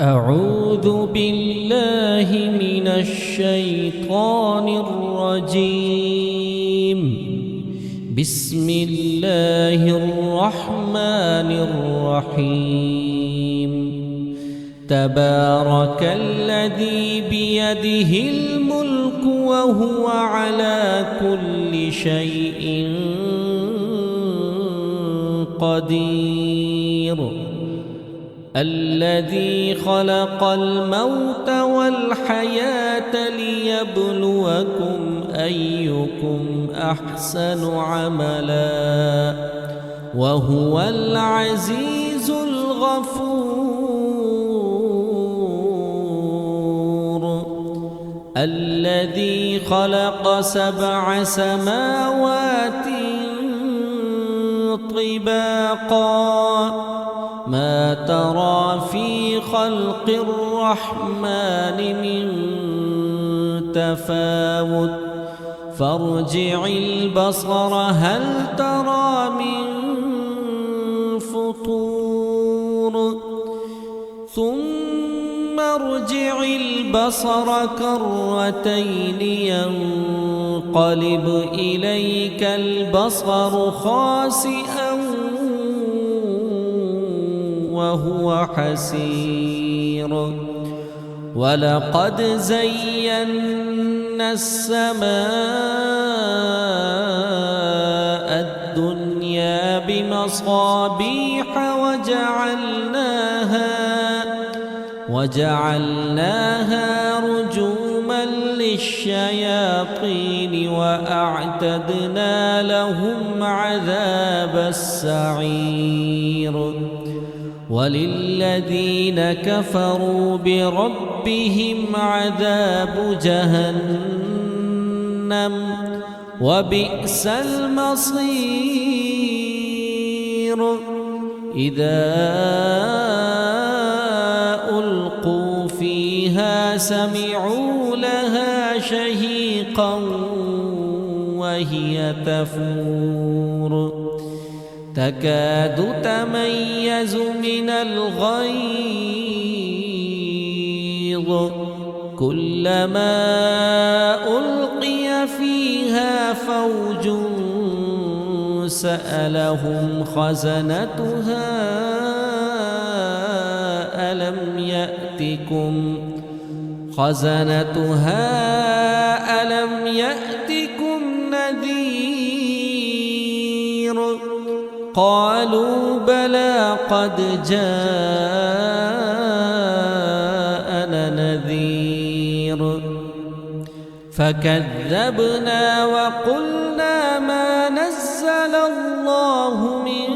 أعوذ بالله من الشيطان الرجيم. بسم الله الرحمن الرحيم. تبارك الذي بيده الملك وهو على كل شيء قدير. الذي خلق الموت والحياة ليبلوكم أيكم أحسن عملا وهو العزيز الغفور. الذي خلق 7 سماوات طباقا ما ترى في خلق الرحمن من تفاوت فارجع البصر هل ترى من فطور ثم ارجع البصر كرتين ينقلب إليك البصر خاسئا وهو حسير. ولقد زينا السماء الدنيا بمصابيح وجعلناها رجوما للشياطين وأعتدنا لهم عذاب السعير. وللذين كفروا بربهم عذاب جهنم وبئس المصير. إذا ألقوا فيها سمعوا لها شهيقا وهي تفور تكاد تميز من الغيظ كلما ألقي فيها فوج سألهم خزنتها ألم يأتكم نذير قالوا بلى قد جاءنا نذير فكذبنا وقلنا ما نزل الله من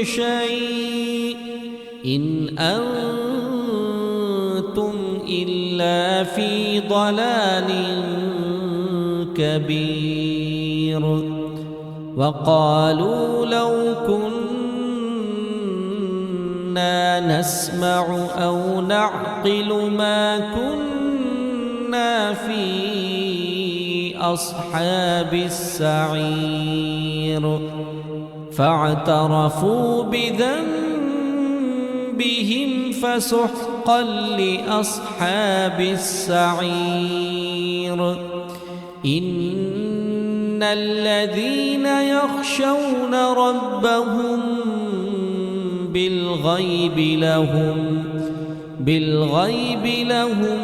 شيء إن أنتم إلا في ضلال كبير. وقالوا لو كنا نسمع أو نعقل ما كنا في أصحاب السعير فاعترفوا بذنبهم فسحقا لأصحاب السعير. إن الذين يخشون ربهم بالغيب لهم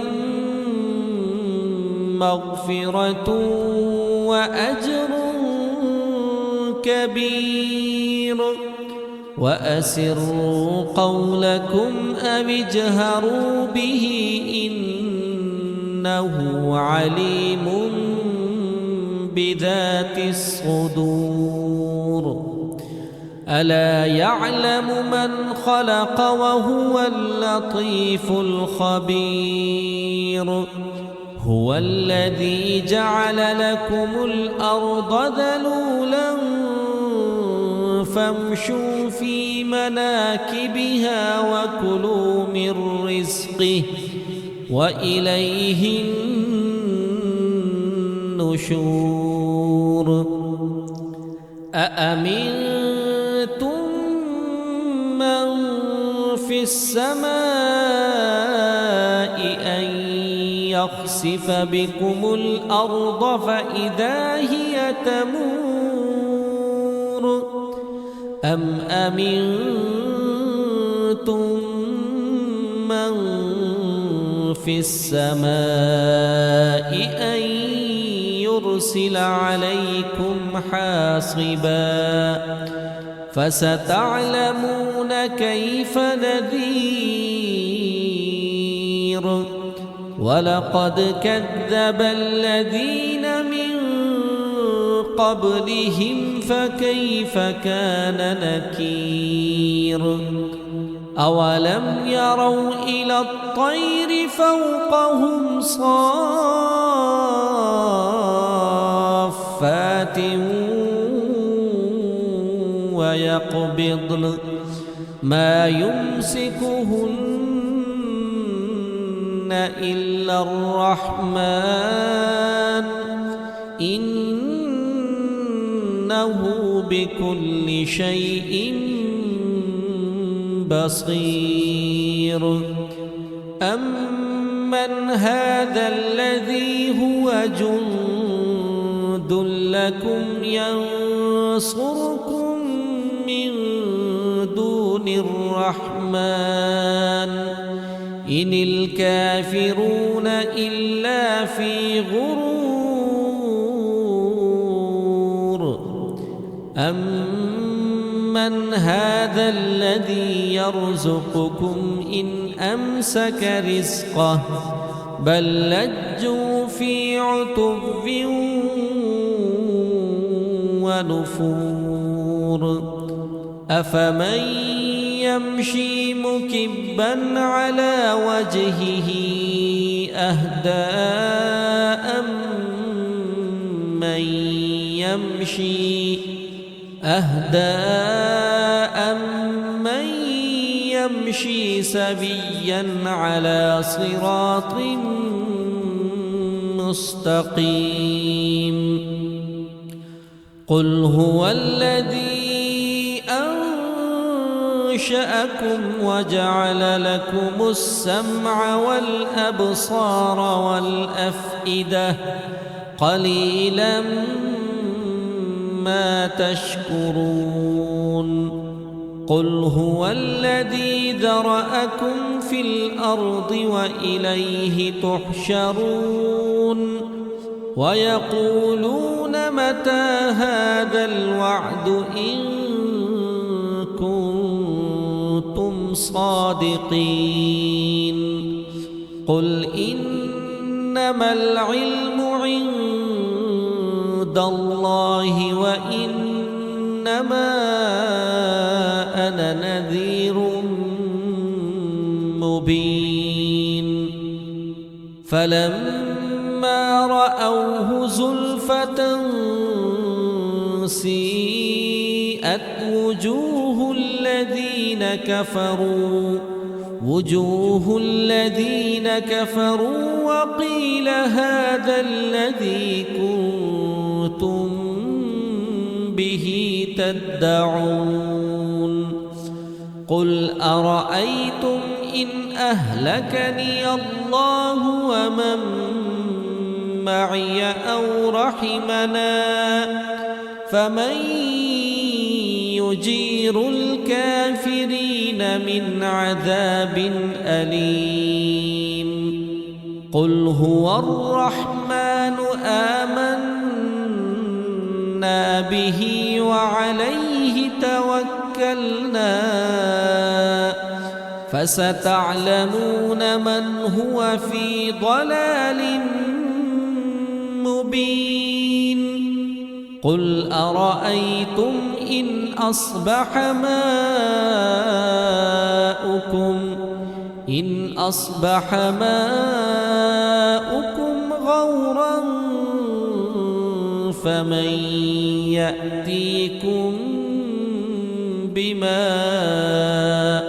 مغفرة وأجر كبير. وأسروا قولكم أو اجهروا به إنه عليم بذات الصدور. ألا يعلم من خلق وهو اللطيف الخبير. هو الذي جعل لكم الأرض ذلولا فامشوا في مناكبها وكلوا من رزقه وإليه النشور. أأمنتم من في في السماء أن يخسف بكم الأرض فإذا هي تمور أم أمنتم من في السماء أن يرسل عليكم حاصبا فستعلمون كيف نذير ولقد كذب الذين من قبلهم فكيف كان نكير أولم يروا إلى الطير فوقهم صافات ويقبضن ما يمسكهن إلا الرحمن إنه بكل شيء بصير أمن هذا الذي هو جند لكم ينصركم من دون الرحمن إن الكافرون إلا في غرور أمن هذا الذي يرزقكم إن أمسك رزقه بل لجوا في عتب ونفور أفمن يمشي مكبا على وجهه أهدى أمن يمشي سبيا على صراط مستقيم قل هو الذي أنشأكم وجعل لكم السمع والأبصار والأفئدة قليلا ما تشكرون قل هو الذي ذرأكم في الأرض وإليه تحشرون ويقولون متى هذا الوعد إن كنتم صادقين قل إنما العلم عند الله وإنما أنا نذير مبين فلما رأوه زلفة سيئت وجوه الذين كفروا وقيل هذا الذي كنتم به تدعون قل أرأيتم إن أهلكني الله ومن معي أو رحمنا فمن يجير الكافرين من عذاب أليم قل هو الرحمن آمنا به وعليه توكلنا فستعلمون من هو في ضلال مبين قل أرأيتم إن أصبح ماؤكم غورا فمن يأتيكم بماء